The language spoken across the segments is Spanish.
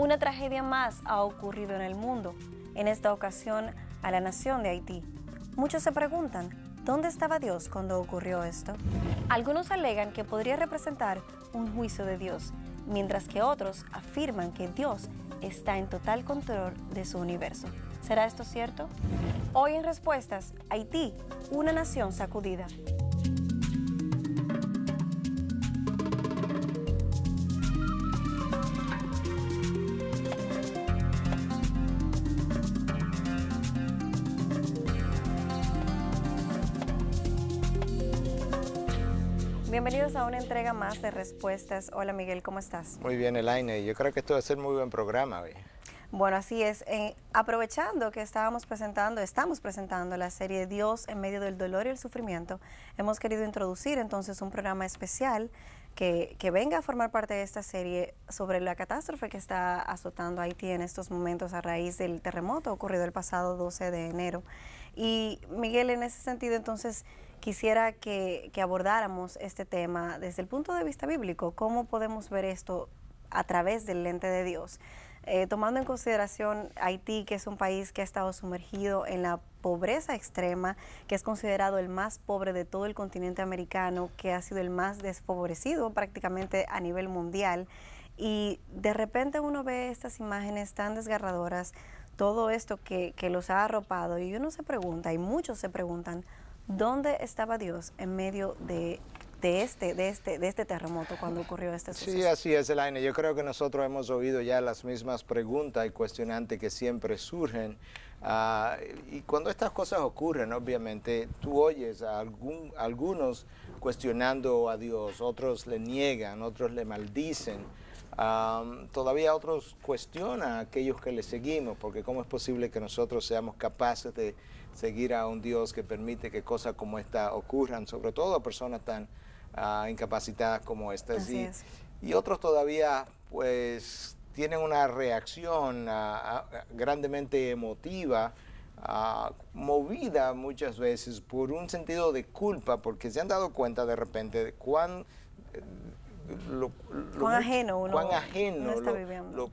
Una tragedia más ha ocurrido en el mundo, en esta ocasión a la nación de Haití. Muchos se preguntan, ¿dónde estaba Dios cuando ocurrió esto? Algunos alegan que podría representar un juicio de Dios, mientras que otros afirman que Dios está en total control de su universo. ¿Será esto cierto? Hoy en Respuestas, Haití, una nación sacudida. Bienvenidos a una entrega más de Respuestas. Hola Miguel, ¿cómo estás? Muy bien, Elaine. Yo creo que esto va a ser muy buen programa hoy. Bueno, así es. Aprovechando que estamos presentando la serie Dios en medio del dolor y el sufrimiento, hemos querido introducir entonces un programa especial que venga a formar parte de esta serie sobre la catástrofe que está azotando a Haití en estos momentos a raíz del terremoto ocurrido el pasado 12 de enero. Y Miguel, en ese sentido entonces quisiera que abordáramos este tema desde el punto de vista bíblico. ¿Cómo podemos ver esto a través del lente de Dios? Tomando en consideración Haití, que es un país que ha estado sumergido en la pobreza extrema, que es considerado el más pobre de todo el continente americano, que ha sido el más desfavorecido prácticamente a nivel mundial, y de repente uno ve estas imágenes tan desgarradoras, todo esto que los ha arropado, y uno se pregunta, y muchos se preguntan, ¿dónde estaba Dios en medio de este terremoto cuando ocurrió este suceso? Sí, así es, Elaine. Yo creo que nosotros hemos oído ya las mismas preguntas y cuestionantes que siempre surgen. Y cuando estas cosas ocurren, obviamente, tú oyes a algunos cuestionando a Dios, otros le niegan, otros le maldicen. Todavía otros cuestionan a aquellos que le seguimos, porque cómo es posible que nosotros seamos capaces de seguir a un Dios que permite que cosas como esta ocurran, sobre todo a personas tan incapacitadas como estas. Y otros todavía pues tienen una reacción grandemente emotiva, movida muchas veces por un sentido de culpa, porque se han dado cuenta de repente de cuán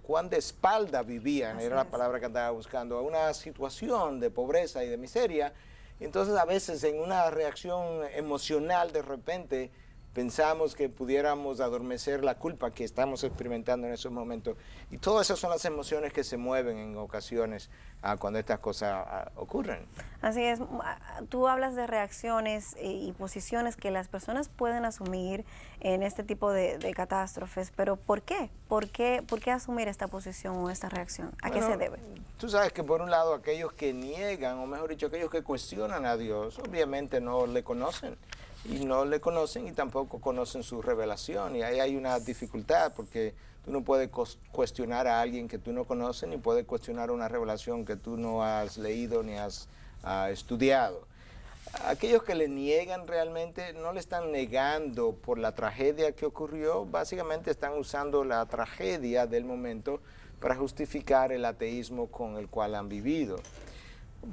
cuán de espalda vivían, así era la palabra que andaba buscando, a una situación de pobreza y de miseria. Y entonces a veces en una reacción emocional de repente pensamos que pudiéramos adormecer la culpa que estamos experimentando en esos momentos. Y todas esas son las emociones que se mueven en ocasiones cuando estas cosas ocurren. Así es. Tú hablas de reacciones y posiciones que las personas pueden asumir en este tipo de catástrofes, pero ¿por qué? ¿Por qué asumir esta posición o esta reacción? ¿A qué se debe? Tú sabes que por un lado aquellos que niegan, o mejor dicho, aquellos que cuestionan a Dios, obviamente no le conocen. Y no le conocen y tampoco conocen su revelación. Y ahí hay una dificultad porque tú no puedes cuestionar a alguien que tú no conoces, ni puedes cuestionar una revelación que tú no has leído ni has estudiado. Aquellos que le niegan realmente no le están negando por la tragedia que ocurrió, básicamente están usando la tragedia del momento para justificar el ateísmo con el cual han vivido.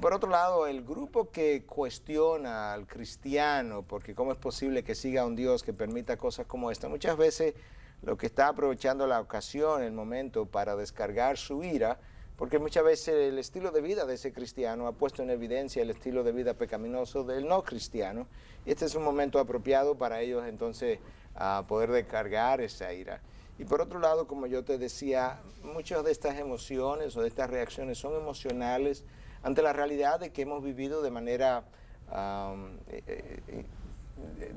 Por otro lado, el grupo que cuestiona al cristiano, porque cómo es posible que siga a un Dios que permita cosas como esta, muchas veces lo que está aprovechando la ocasión, el momento, para descargar su ira, porque muchas veces el estilo de vida de ese cristiano ha puesto en evidencia el estilo de vida pecaminoso del no cristiano, y este es un momento apropiado para ellos entonces poder descargar esa ira. Y por otro lado, como yo te decía, muchas de estas emociones o de estas reacciones son emocionales ante la realidad de que hemos vivido de manera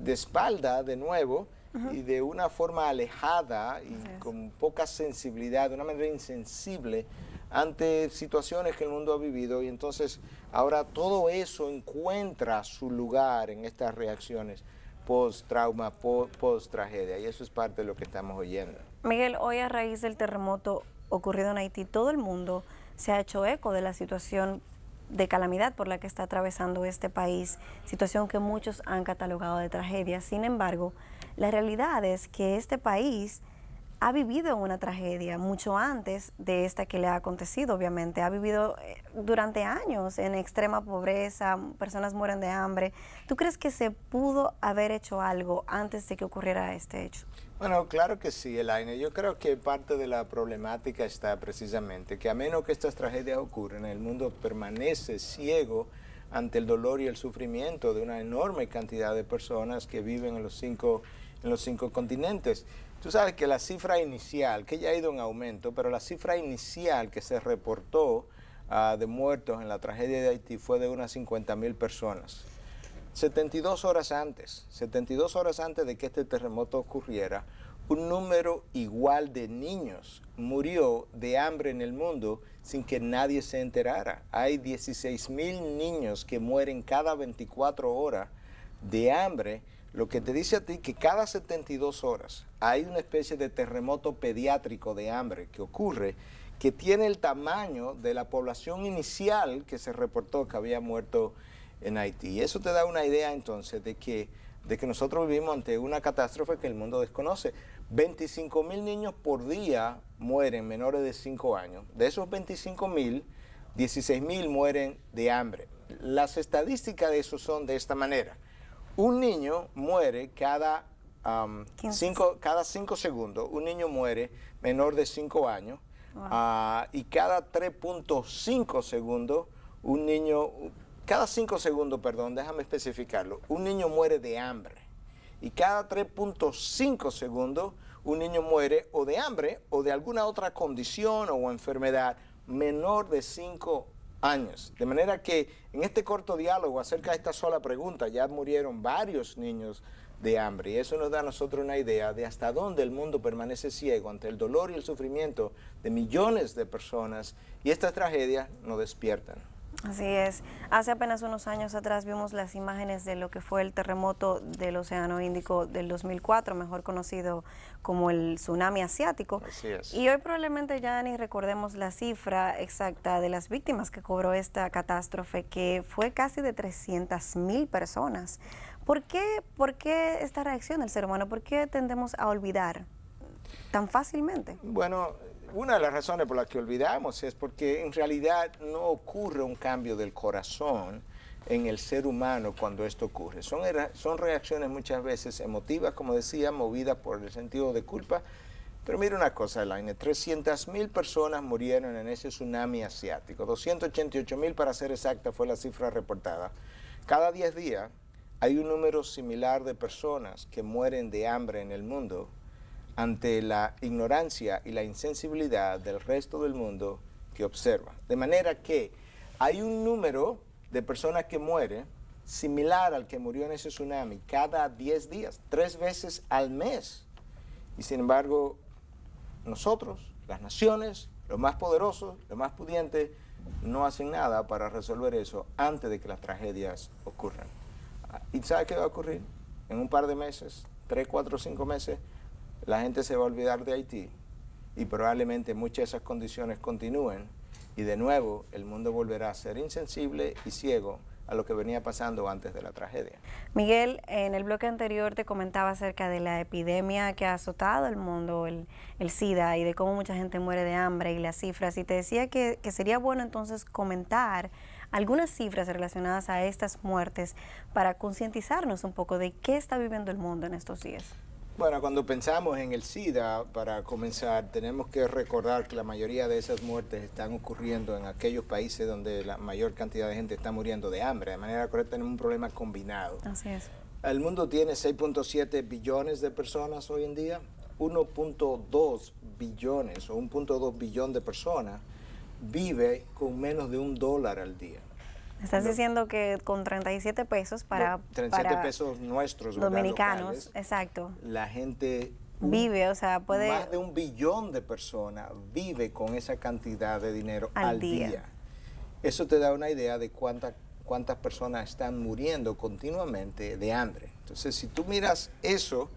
de espalda de nuevo y de una forma alejada y con poca sensibilidad, de una manera insensible ante situaciones que el mundo ha vivido, y entonces ahora todo eso encuentra su lugar en estas reacciones post-trauma, post-tragedia, y eso es parte de lo que estamos oyendo. Miguel, hoy a raíz del terremoto ocurrido en Haití, todo el mundo se ha hecho eco de la situación de calamidad por la que está atravesando este país, situación que muchos han catalogado de tragedia. Sin embargo, la realidad es que este país ha vivido una tragedia mucho antes de esta que le ha acontecido, obviamente. Ha vivido durante años en extrema pobreza, personas mueren de hambre. ¿Tú crees que se pudo haber hecho algo antes de que ocurriera este hecho? Bueno, claro que sí, Elaine. Yo creo que parte de la problemática está precisamente que a menos que estas tragedias ocurran, el mundo permanece ciego ante el dolor y el sufrimiento de una enorme cantidad de personas que viven en los cinco continentes. Tú sabes que la cifra inicial, que ya ha ido en aumento, pero la cifra inicial que se reportó de muertos en la tragedia de Haití fue de unas 50,000 personas. 72 horas antes de que este terremoto ocurriera, un número igual de niños murió de hambre en el mundo sin que nadie se enterara. Hay 16,000 niños que mueren cada 24 horas de hambre, lo que te dice a ti que cada 72 horas hay una especie de terremoto pediátrico de hambre que ocurre, que tiene el tamaño de la población inicial que se reportó que había muerto en Haití. Y eso te da una idea entonces de que nosotros vivimos ante una catástrofe que el mundo desconoce. 25,000 niños por día mueren menores de 5 años. De esos 25,000, 16,000 mueren de hambre. Las estadísticas de eso son de esta manera. Un niño muere cada 5 segundos, un niño muere menor de 5 años. Wow. Y cada 3.5 segundos, cada 5 segundos, déjame especificarlo, un niño muere de hambre. Y cada 3.5 segundos, un niño muere o de hambre o de alguna otra condición o enfermedad menor de 5 años. De manera que en este corto diálogo acerca de esta sola pregunta ya murieron varios niños de hambre. Y eso nos da a nosotros una idea de hasta dónde el mundo permanece ciego ante el dolor y el sufrimiento de millones de personas. Y estas tragedias nos despiertan. Así es. Hace apenas unos años atrás vimos las imágenes de lo que fue el terremoto del Océano Índico del 2004, mejor conocido como el tsunami asiático. Así es. Y hoy probablemente ya ni recordemos la cifra exacta de las víctimas que cobró esta catástrofe, que fue casi de 300,000 personas. ¿Por qué esta reacción del ser humano? ¿Por qué tendemos a olvidar tan fácilmente? Bueno, una de las razones por las que olvidamos es porque en realidad no ocurre un cambio del corazón en el ser humano cuando esto ocurre. Son reacciones muchas veces emotivas, como decía, movidas por el sentido de culpa. Pero mira una cosa, Elaine, 300,000 personas murieron en ese tsunami asiático. 288,000 para ser exacta fue la cifra reportada. Cada 10 días hay un número similar de personas que mueren de hambre en el mundo ante la ignorancia y la insensibilidad del resto del mundo que observa. De manera que hay un número de personas que mueren similar al que murió en ese tsunami cada 10 días, 3 veces al mes. Y sin embargo, nosotros, las naciones, los más poderosos, los más pudientes, no hacen nada para resolver eso antes de que las tragedias ocurran. ¿Y sabe qué va a ocurrir? En un par de meses, 3, 4, 5 meses, la gente se va a olvidar de Haití y probablemente muchas de esas condiciones continúen y de nuevo el mundo volverá a ser insensible y ciego a lo que venía pasando antes de la tragedia. Miguel, en el bloque anterior te comentaba acerca de la epidemia que ha azotado el mundo, el SIDA, y de cómo mucha gente muere de hambre y las cifras, y te decía que sería bueno entonces comentar algunas cifras relacionadas a estas muertes para concientizarnos un poco de qué está viviendo el mundo en estos días. Bueno, cuando pensamos en el SIDA, para comenzar, tenemos que recordar que la mayoría de esas muertes están ocurriendo en aquellos países donde la mayor cantidad de gente está muriendo de hambre. De manera correcta, tenemos un problema combinado. Así es. El mundo tiene 6.7 billones de personas hoy en día. 1.2 billones o 1.2 billón de personas vive con menos de $1 al día. Estás diciendo que con 37 pesos para 37 pesos nuestros, dominicanos, locales, exacto. La gente vive, o sea, puede... Más de 1 billón de personas vive con esa cantidad de dinero al día. Eso te da una idea de cuántas personas están muriendo continuamente de hambre. Entonces, si tú miras eso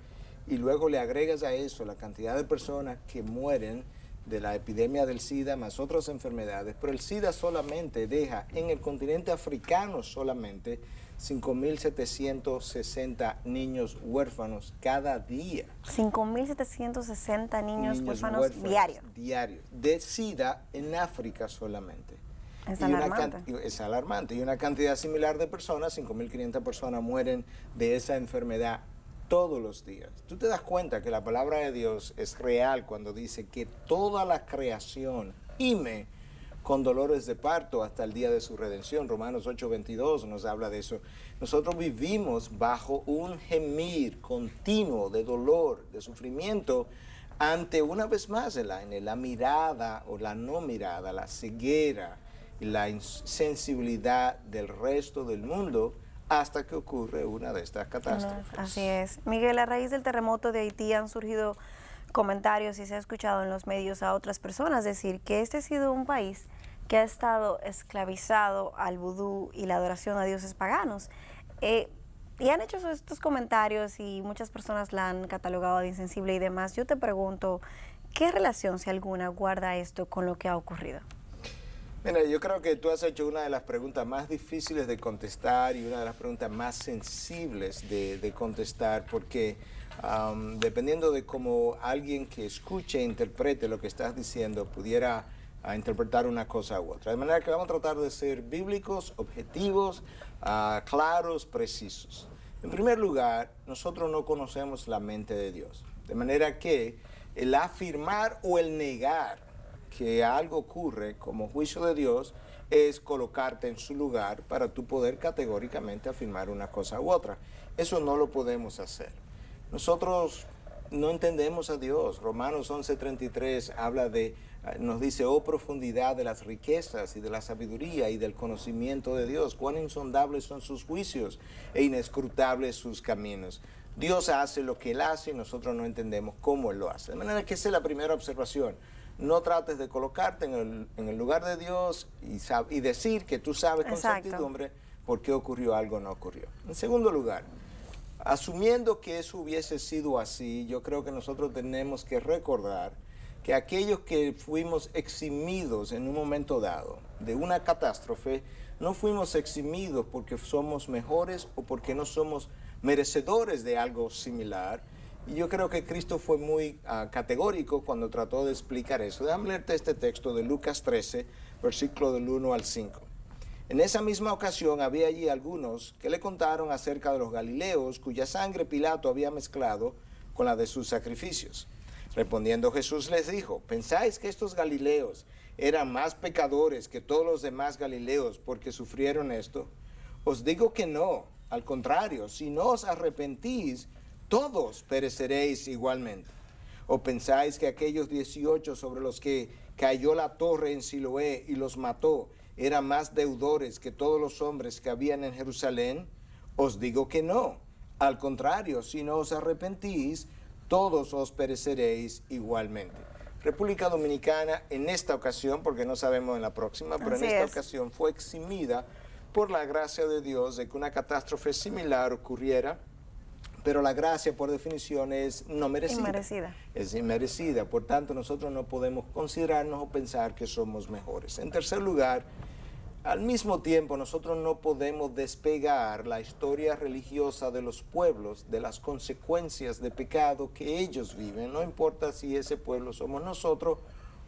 y luego le agregas a eso la cantidad de personas que mueren de la epidemia del SIDA, más otras enfermedades, pero el SIDA solamente deja en el continente africano solamente 5.760 niños huérfanos cada día. 5.760 niños huérfanos diarios. Diarios. De SIDA en África solamente. Es alarmante. Es alarmante. Y una cantidad similar de personas, 5.500 personas, mueren de esa enfermedad todos los días. Tú te das cuenta que la palabra de Dios es real cuando dice que toda la creación gime con dolores de parto hasta el día de su redención. Romanos 8:22 nos habla de eso. Nosotros vivimos bajo un gemir continuo de dolor, de sufrimiento, ante, una vez más, la mirada o la no mirada, la ceguera y la insensibilidad del resto del mundo, hasta que ocurre una de estas catástrofes. Así es. Miguel, a raíz del terremoto de Haití han surgido comentarios y se ha escuchado en los medios a otras personas decir que este ha sido un país que ha estado esclavizado al vudú y la adoración a dioses paganos. Y han hecho estos comentarios y muchas personas la han catalogado de insensible y demás. Yo te pregunto, ¿qué relación, si alguna, guarda esto con lo que ha ocurrido? Mira, yo creo que tú has hecho una de las preguntas más difíciles de contestar y una de las preguntas más sensibles de contestar, porque dependiendo de cómo alguien que escuche e interprete lo que estás diciendo pudiera interpretar una cosa u otra. De manera que vamos a tratar de ser bíblicos, objetivos, claros, precisos. En primer lugar, nosotros no conocemos la mente de Dios. De manera que el afirmar o el negar que algo ocurre como juicio de Dios es colocarte en su lugar para tú poder categóricamente afirmar una cosa u otra. Eso no lo podemos hacer. Nosotros no entendemos a Dios. Romanos 11:33 nos dice, oh profundidad de las riquezas y de la sabiduría y del conocimiento de Dios, cuán insondables son sus juicios e inescrutables sus caminos. Dios hace lo que Él hace y nosotros no entendemos cómo Él lo hace. De manera que esa es la primera observación. No trates de colocarte en el lugar de Dios y decir que tú sabes con certidumbre por qué ocurrió algo o no ocurrió. En segundo lugar, asumiendo que eso hubiese sido así, yo creo que nosotros tenemos que recordar que aquellos que fuimos eximidos en un momento dado de una catástrofe, no fuimos eximidos porque somos mejores o porque no somos merecedores de algo similar. Y yo creo que Cristo fue muy categórico cuando trató de explicar eso. Déjame leerte este texto de Lucas 13, versículo del 1 al 5. En esa misma ocasión había allí algunos que le contaron acerca de los galileos cuya sangre Pilato había mezclado con la de sus sacrificios. Respondiendo Jesús les dijo, ¿pensáis que estos galileos eran más pecadores que todos los demás galileos porque sufrieron esto? Os digo que no, al contrario, si no os arrepentís, todos pereceréis igualmente. ¿O pensáis que aquellos 18 sobre los que cayó la torre en Siloé y los mató eran más deudores que todos los hombres que habían en Jerusalén? Os digo que no. Al contrario, si no os arrepentís, todos os pereceréis igualmente. República Dominicana en esta ocasión, porque no sabemos en la próxima, pero en esta ocasión fue eximida por la gracia de Dios de que una catástrofe similar ocurriera. Pero la gracia, por definición, es no merecida. Inmerecida. Es inmerecida. Por tanto, nosotros no podemos considerarnos o pensar que somos mejores. En tercer lugar, al mismo tiempo, nosotros no podemos despegar la historia religiosa de los pueblos de las consecuencias de pecado que ellos viven. No importa si ese pueblo somos nosotros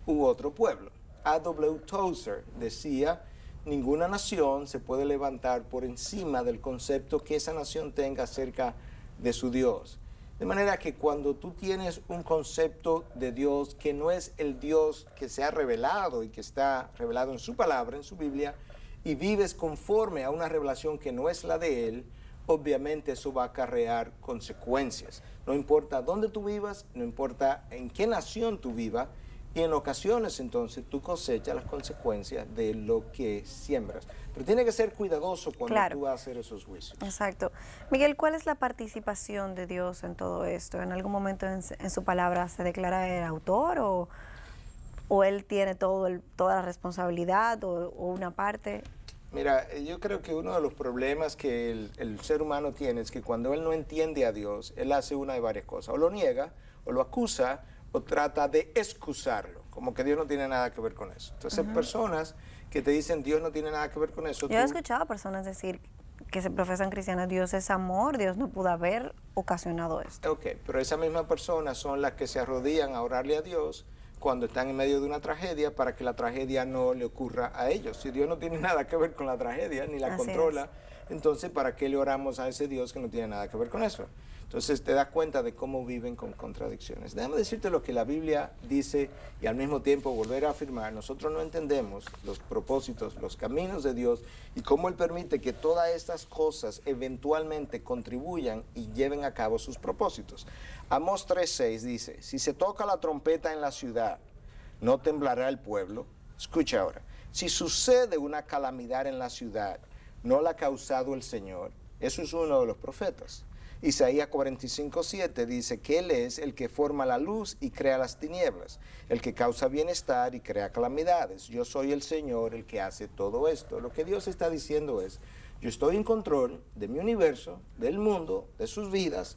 u otro pueblo. A.W. Tozer decía, ninguna nación se puede levantar por encima del concepto que esa nación tenga acerca de su Dios. De manera que cuando tú tienes un concepto de Dios que no es el Dios que se ha revelado y que está revelado en su palabra, en su Biblia, y vives conforme a una revelación que no es la de Él, obviamente eso va a acarrear consecuencias. No importa dónde tú vivas, no importa en qué nación tú vivas, y en ocasiones entonces tú cosechas las consecuencias de lo que siembras. Pero tiene que ser cuidadoso cuando tú vas a hacer esos juicios. Exacto. Miguel, ¿cuál es la participación de Dios en todo esto? ¿En algún momento en su palabra se declara el autor o Él tiene toda la responsabilidad o una parte? Mira, yo creo que uno de los problemas que el ser humano tiene es que cuando él no entiende a Dios, él hace una de varias cosas. O lo niega, o lo acusa, o trata de excusarlo. como que Dios no tiene nada que ver con eso. Entonces, personas que te dicen Dios no tiene nada que ver con eso. Yo he escuchado a personas decir que se profesan cristianas, Dios es amor, Dios no pudo haber ocasionado esto. Ok, pero esas mismas personas son las que se arrodillan a orarle a Dios cuando están en medio de una tragedia para que la tragedia no le ocurra a ellos. Si Dios no tiene nada que ver con la tragedia, ni la Así controla, entonces ¿para qué le oramos a ese Dios que no tiene nada que ver con eso? Entonces te das cuenta de cómo viven con contradicciones. Déjame decirte lo que la Biblia dice y al mismo tiempo volver a afirmar. Nosotros no entendemos los propósitos, los caminos de Dios y cómo Él permite que todas estas cosas eventualmente contribuyan y lleven a cabo sus propósitos. Amós 3:6 dice, si se toca la trompeta en la ciudad, no temblará el pueblo. Escucha ahora, si sucede una calamidad en la ciudad, no la ha causado el Señor. Eso es uno de los profetas. Isaías 45:7 dice que Él es el que forma la luz y crea las tinieblas, el que causa bienestar y crea calamidades. Yo soy el Señor el que hace todo esto. Lo que Dios está diciendo es, yo estoy en control de mi universo, del mundo, de sus vidas.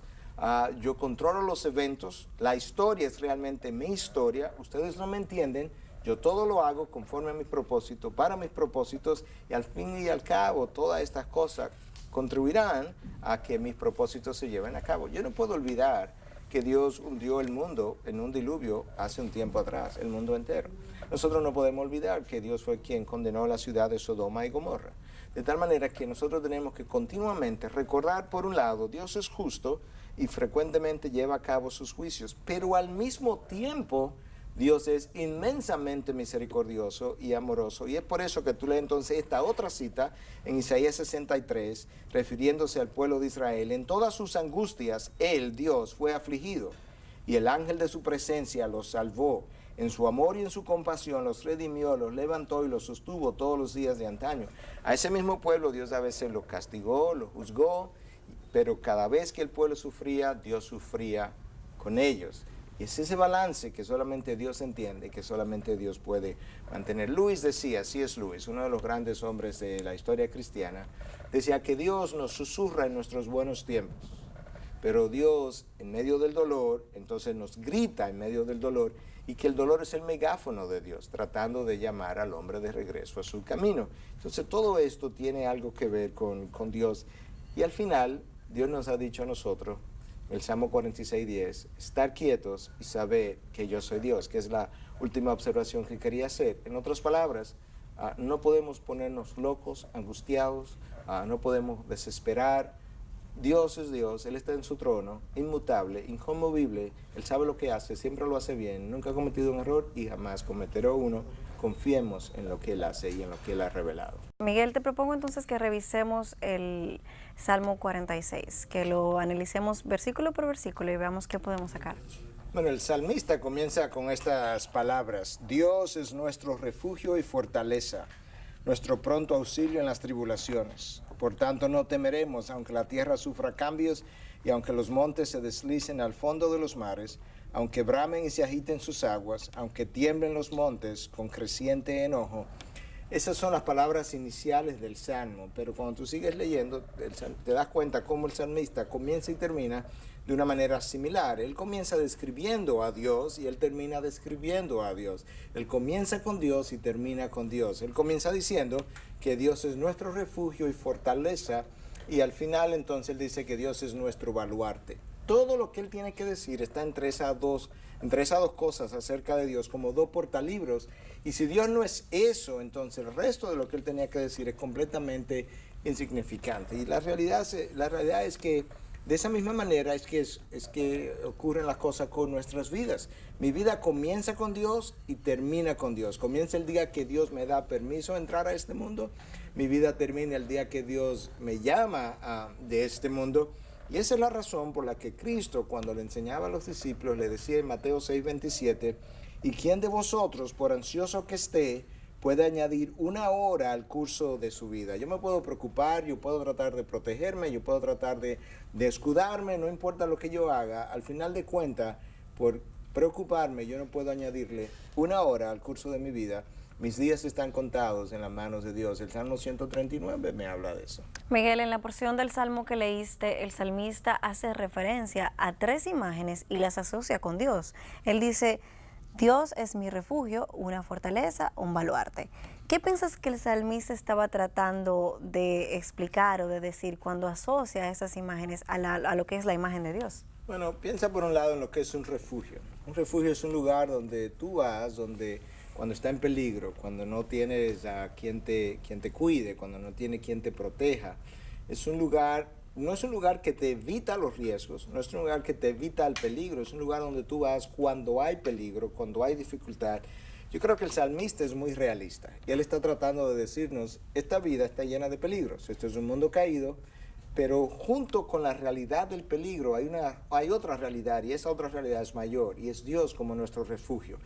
Yo controlo los eventos, la historia es realmente mi historia, ustedes no me entienden, yo todo lo hago conforme a mi propósito, para mis propósitos, y al fin y al cabo todas estas cosas contribuirán a que mis propósitos se lleven a cabo. Yo no puedo olvidar que Dios hundió el mundo en un diluvio hace un tiempo atrás, el mundo entero. Nosotros no podemos olvidar que Dios fue quien condenó a la ciudad de Sodoma y Gomorra. De tal manera que nosotros tenemos que continuamente recordar, por un lado, Dios es justo y frecuentemente lleva a cabo sus juicios, pero al mismo tiempo Dios es inmensamente misericordioso y amoroso. Y es por eso que tú lees entonces esta otra cita en Isaías 63, refiriéndose al pueblo de Israel. En todas sus angustias, Él, Dios, fue afligido, y el ángel de su presencia los salvó. En su amor y en su compasión los redimió, los levantó y los sostuvo todos los días de antaño. A ese mismo pueblo Dios a veces lo castigó, lo juzgó, pero cada vez que el pueblo sufría, Dios sufría con ellos. Y es ese balance que solamente Dios entiende, que solamente Dios puede mantener. Luis decía, C.S. Lewis, uno de los grandes hombres de la historia cristiana, decía que Dios nos susurra en nuestros buenos tiempos, pero Dios en medio del dolor, entonces nos grita en medio del dolor, y que el dolor es el megáfono de Dios, tratando de llamar al hombre de regreso a su camino. Entonces todo esto tiene algo que ver con Dios, y al final Dios nos ha dicho a nosotros, el Salmo 46:10, estar quietos y saber que yo soy Dios, que es la última observación que quería hacer. En otras palabras, no podemos ponernos locos, angustiados, no podemos desesperar. Dios es Dios, Él está en su trono, inmutable, inconmovible, Él sabe lo que hace, siempre lo hace bien, nunca ha cometido un error y jamás cometerá uno. Confiemos en lo que Él hace y en lo que Él ha revelado. Miguel, te propongo entonces que revisemos el Salmo 46, que lo analicemos versículo por versículo y veamos qué podemos sacar. Bueno, el salmista comienza con estas palabras: Dios es nuestro refugio y fortaleza, nuestro pronto auxilio en las tribulaciones. Por tanto, no temeremos, aunque la tierra sufra cambios y aunque los montes se deslicen al fondo de los mares, aunque bramen y se agiten sus aguas, aunque tiemblen los montes con creciente enojo. Esas son las palabras iniciales del Salmo, pero cuando tú sigues leyendo, te das cuenta cómo el salmista comienza y termina de una manera similar. Él comienza describiendo a Dios y él termina describiendo a Dios. Él comienza con Dios y termina con Dios. Él comienza diciendo que Dios es nuestro refugio y fortaleza, y al final entonces él dice que Dios es nuestro baluarte. Todo lo que él tiene que decir está entre esas dos cosas acerca de Dios, como dos portalibros. Y si Dios no es eso, entonces el resto de lo que él tenía que decir es completamente insignificante. Y la realidad es que de esa misma manera es que ocurren las cosas con nuestras vidas. Mi vida comienza con Dios y termina con Dios. Comienza el día que Dios me da permiso de entrar a este mundo. Mi vida termina el día que Dios me llama de este mundo. Y esa es la razón por la que Cristo, cuando le enseñaba a los discípulos, le decía en Mateo 6:27, ¿y quién de vosotros, por ansioso que esté, puede añadir una hora al curso de su vida? Yo me puedo preocupar, yo puedo tratar de protegerme, yo puedo tratar de escudarme, no importa lo que yo haga. Al final de cuentas, por preocuparme, yo no puedo añadirle una hora al curso de mi vida. Mis días están contados en las manos de Dios. El Salmo 139 me habla de eso. Miguel, en la porción del Salmo que leíste, el salmista hace referencia a tres imágenes y las asocia con Dios. Él dice, Dios es mi refugio, una fortaleza, un baluarte. ¿Qué piensas que el salmista estaba tratando de explicar o de decir cuando asocia esas imágenes a lo que es la imagen de Dios? Bueno, piensa por un lado en lo que es un refugio. Un refugio es un lugar donde tú vas, donde cuando está en peligro, cuando no tienes a quien te cuide, cuando no tiene quien te proteja. Es un lugar, no es un lugar que te evita los riesgos, no es un lugar que te evita el peligro, es un lugar donde tú vas cuando hay peligro, cuando hay dificultad. Yo creo que el salmista es muy realista y él está tratando de decirnos, esta vida está llena de peligros, esto es un mundo caído, pero junto con la realidad del peligro hay otra realidad y esa otra realidad es mayor y es Dios como nuestro refugio.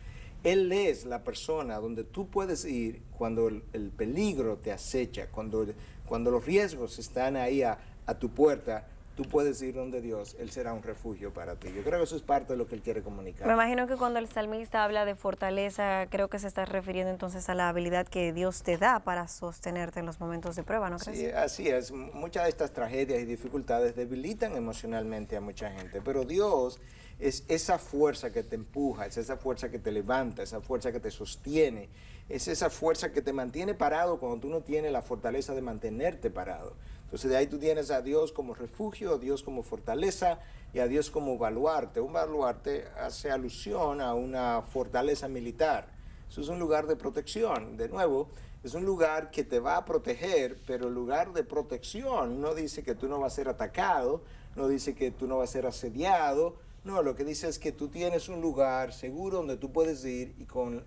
Él es la persona donde tú puedes ir cuando el peligro te acecha, cuando los riesgos están ahí a tu puerta. Tú puedes ir donde Dios, Él será un refugio para ti. Yo creo que eso es parte de lo que Él quiere comunicar. Me imagino que cuando el salmista habla de fortaleza, creo que se está refiriendo entonces a la habilidad que Dios te da para sostenerte en los momentos de prueba, ¿no crees? Sí, así es. Muchas de estas tragedias y dificultades debilitan emocionalmente a mucha gente, pero Dios es esa fuerza que te empuja, es esa fuerza que te levanta, esa fuerza que te sostiene, es esa fuerza que te mantiene parado cuando tú no tienes la fortaleza de mantenerte parado. Entonces de ahí tú tienes a Dios como refugio, a Dios como fortaleza y a Dios como baluarte. Un baluarte hace alusión a una fortaleza militar. Eso es un lugar de protección. De nuevo, es un lugar que te va a proteger, pero el lugar de protección no dice que tú no vas a ser atacado, no dice que tú no vas a ser asediado. No, lo que dice es que tú tienes un lugar seguro donde tú puedes ir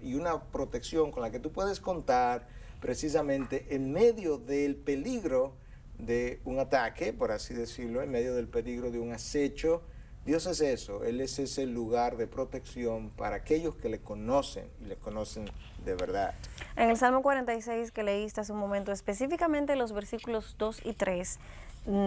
y una protección con la que tú puedes contar precisamente en medio del peligro de un ataque, por así decirlo, en medio del peligro de un acecho. Dios es eso, Él es ese lugar de protección para aquellos que le conocen y le conocen de verdad. En el Salmo 46 que leíste hace un momento, específicamente los versículos 2 y 3,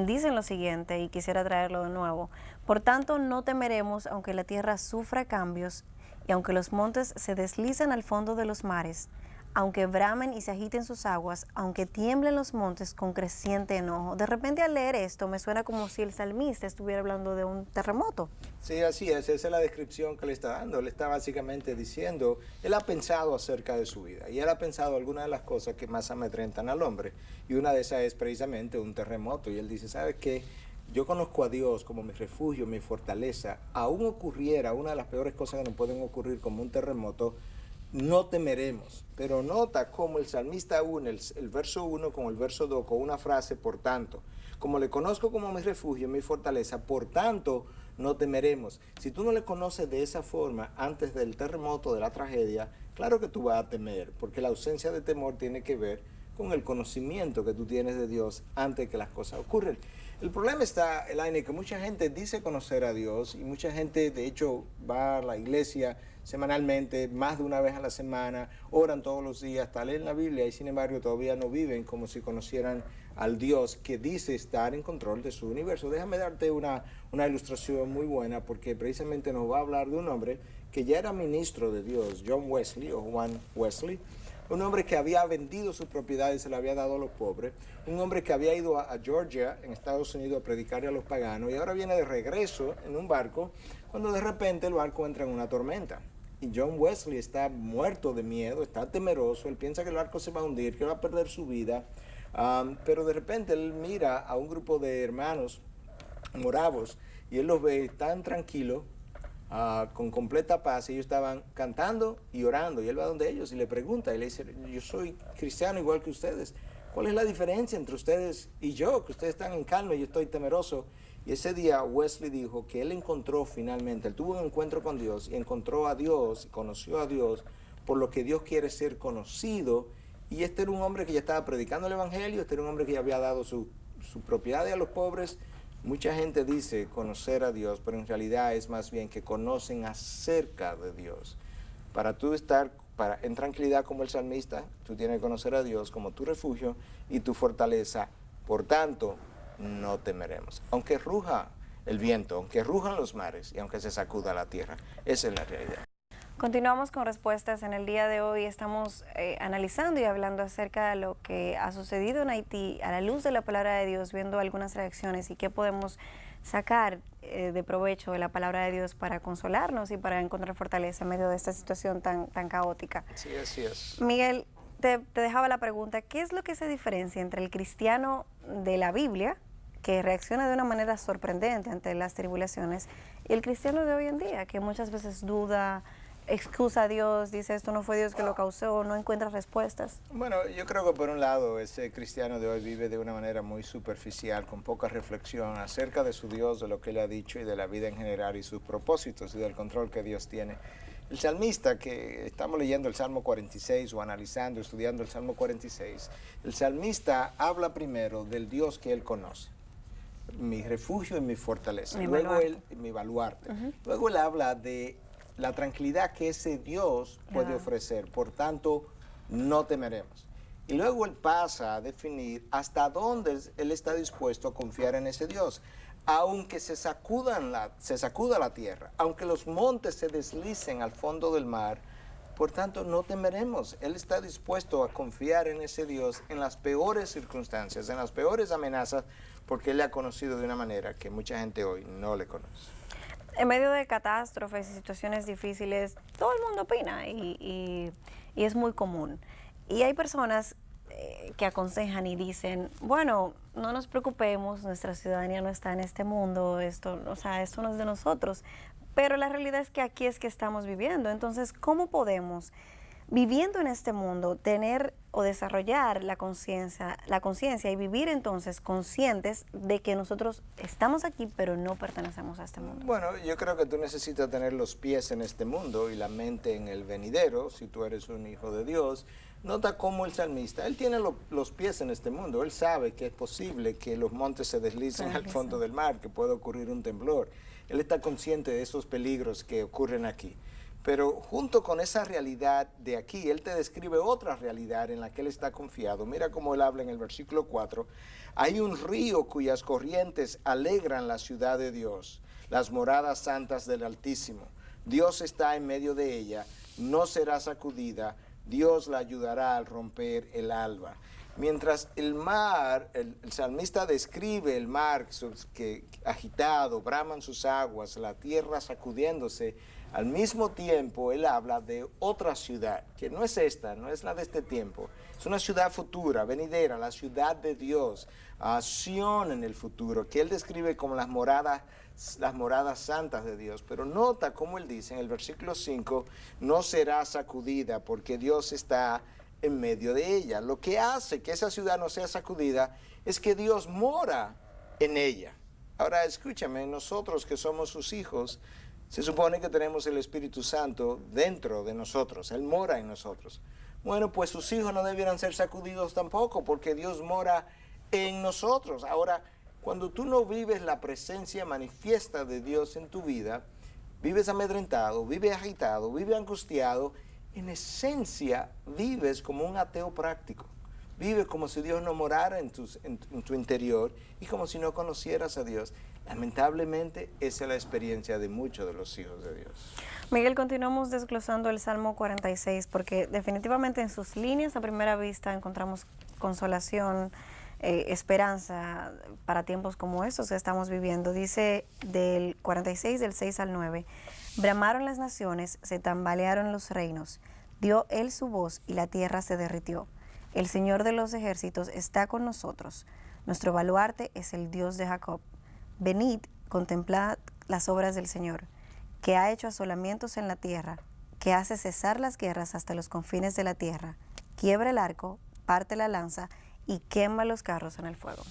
dicen lo siguiente, y quisiera traerlo de nuevo. Por tanto, no temeremos, aunque la tierra sufra cambios, y aunque los montes se deslicen al fondo de los mares, aunque bramen y se agiten sus aguas, aunque tiemblen los montes con creciente enojo. De repente al leer esto me suena como si el salmista estuviera hablando de un terremoto. Sí, así es, esa es la descripción que le está dando. Le está básicamente diciendo, él ha pensado acerca de su vida y él ha pensado algunas de las cosas que más amedrentan al hombre. Y una de esas es precisamente un terremoto. Y él dice, ¿sabes qué? Yo conozco a Dios como mi refugio, mi fortaleza. Aún ocurriera una de las peores cosas que nos pueden ocurrir como un terremoto, no temeremos. Pero nota cómo el salmista une el verso 1 con el verso 2 con una frase, por tanto. Como le conozco como mi refugio, mi fortaleza, por tanto no temeremos. Si tú no le conoces de esa forma antes del terremoto, de la tragedia, claro que tú vas a temer, porque la ausencia de temor tiene que ver con el conocimiento que tú tienes de Dios antes de que las cosas ocurren. El problema está, Elaine, que mucha gente dice conocer a Dios y mucha gente, de hecho, va a la iglesia semanalmente, más de una vez a la semana, oran todos los días, hasta leen la Biblia y sin embargo todavía no viven como si conocieran al Dios que dice estar en control de su universo. Déjame darte una ilustración muy buena porque precisamente nos va a hablar de un hombre que ya era ministro de Dios, John Wesley o Juan Wesley. Un hombre que había vendido su propiedad y se la había dado a los pobres. Un hombre que había ido a Georgia, en Estados Unidos, a predicarle a los paganos. Y ahora viene de regreso en un barco, cuando de repente el barco entra en una tormenta. Y John Wesley está muerto de miedo, está temeroso. Él piensa que el barco se va a hundir, que va a perder su vida. Pero de repente él mira a un grupo de hermanos moravos y él los ve tan tranquilos, con completa paz. Ellos estaban cantando y orando y él va donde ellos y le pregunta y le dice, yo soy cristiano igual que ustedes, ¿cuál es la diferencia entre ustedes y yo? Que ustedes están en calma y yo estoy temeroso. Y ese día Wesley dijo que él encontró finalmente, él tuvo un encuentro con Dios y encontró a Dios y conoció a Dios por lo que Dios quiere ser conocido. Y este era un hombre que ya estaba predicando el evangelio, este era un hombre que ya había dado su propiedad a los pobres. Mucha gente dice conocer a Dios, pero en realidad es más bien que conocen acerca de Dios. Para tú estar en tranquilidad como el salmista, tú tienes que conocer a Dios como tu refugio y tu fortaleza. Por tanto, no temeremos. Aunque ruja el viento, aunque rujan los mares y aunque se sacuda la tierra. Esa es la realidad. Continuamos con respuestas. En el día de hoy estamos analizando y hablando acerca de lo que ha sucedido en Haití a la luz de la palabra de Dios, viendo algunas reacciones y qué podemos sacar de provecho de la palabra de Dios para consolarnos y para encontrar fortaleza en medio de esta situación tan caótica. Sí, así es. Miguel, te dejaba la pregunta, ¿qué es lo que se diferencia entre el cristiano de la Biblia, que reacciona de una manera sorprendente ante las tribulaciones, y el cristiano de hoy en día, que muchas veces duda, excusa a Dios, dice esto no fue Dios que lo causó, no encuentra respuestas? Bueno, yo creo que por un lado ese cristiano de hoy vive de una manera muy superficial, con poca reflexión acerca de su Dios, de lo que Él ha dicho y de la vida en general y sus propósitos y del control que Dios tiene. El salmista, que estamos leyendo el Salmo 46 o analizando, estudiando el Salmo 46, el salmista habla primero del Dios que él conoce, mi refugio y mi fortaleza, mi baluarte. Luego él habla de la tranquilidad que ese Dios puede ofrecer, por tanto no temeremos. Y luego él pasa a definir hasta dónde él está dispuesto a confiar en ese Dios. Aunque se sacuda la tierra, aunque los montes se deslicen al fondo del mar, por tanto no temeremos. Él está dispuesto a confiar en ese Dios en las peores circunstancias, en las peores amenazas, porque Él le ha conocido de una manera que mucha gente hoy no le conoce. En medio de catástrofes y situaciones difíciles, todo el mundo opina y es muy común. Y hay personas que aconsejan y dicen, bueno, no nos preocupemos, nuestra ciudadanía no está en este mundo, esto no es de nosotros, pero la realidad es que aquí es que estamos viviendo. Entonces, ¿cómo podemos, viviendo en este mundo, tener o desarrollar la conciencia y vivir entonces conscientes de que nosotros estamos aquí, pero no pertenecemos a este mundo? Bueno, yo creo que tú necesitas tener los pies en este mundo y la mente en el venidero, si tú eres un hijo de Dios. Nota cómo el salmista, él tiene los pies en este mundo, él sabe que es posible que los montes se deslicen al fondo del mar, que puede ocurrir un temblor. Él está consciente de esos peligros que ocurren aquí. Pero junto con esa realidad de aquí, él te describe otra realidad en la que él está confiado. Mira cómo él habla en el versículo 4. Hay un río cuyas corrientes alegran la ciudad de Dios, las moradas santas del Altísimo. Dios está en medio de ella, no será sacudida. Dios la ayudará al romper el alba. Mientras el mar, el salmista describe el mar que agitado, braman sus aguas, la tierra sacudiéndose, al mismo tiempo él habla de otra ciudad, que no es esta, no es la de este tiempo, es una ciudad futura, venidera, la ciudad de Dios, Sión en el futuro, que él describe como las moradas santas de Dios. Pero nota cómo él dice en el versículo 5, no será sacudida porque Dios está en medio de ella. Lo que hace que esa ciudad no sea sacudida es que Dios mora en ella. Ahora escúchame, nosotros que somos sus hijos, se supone que tenemos el Espíritu Santo dentro de nosotros, Él mora en nosotros. Bueno, pues sus hijos no debieran ser sacudidos tampoco porque Dios mora en nosotros. Ahora, cuando tú no vives la presencia manifiesta de Dios en tu vida, vives amedrentado, vives agitado, vives angustiado, en esencia vives como un ateo práctico. Vives como si Dios no morara en tu interior y como si no conocieras a Dios. Lamentablemente, esa es la experiencia de muchos de los hijos de Dios. Miguel, continuamos desglosando el Salmo 46 porque definitivamente en sus líneas a primera vista encontramos consolación, esperanza para tiempos como estos que estamos viviendo. Dice del 46, del 6 al 9, bramaron las naciones, se tambalearon los reinos, dio él su voz y la tierra se derritió. El Señor de los ejércitos está con nosotros, nuestro baluarte es el Dios de Jacob. Venid, contemplad las obras del Señor, que ha hecho asolamientos en la tierra, que hace cesar las guerras hasta los confines de la tierra, quiebra el arco, parte la lanza y quema los carros en el fuego.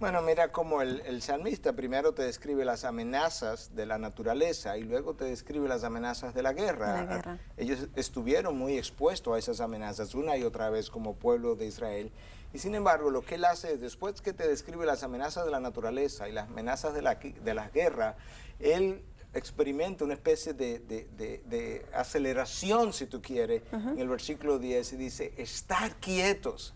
Bueno, mira cómo el salmista primero te describe las amenazas de la naturaleza y luego te describe las amenazas de la guerra. Ellos estuvieron muy expuestos a esas amenazas una y otra vez como pueblo de Israel. Y sin embargo, lo que él hace es, después que te describe las amenazas de la naturaleza y las amenazas de la guerra, él experimenta una especie de aceleración, si tú quieres, en el versículo 10, y dice, estad quietos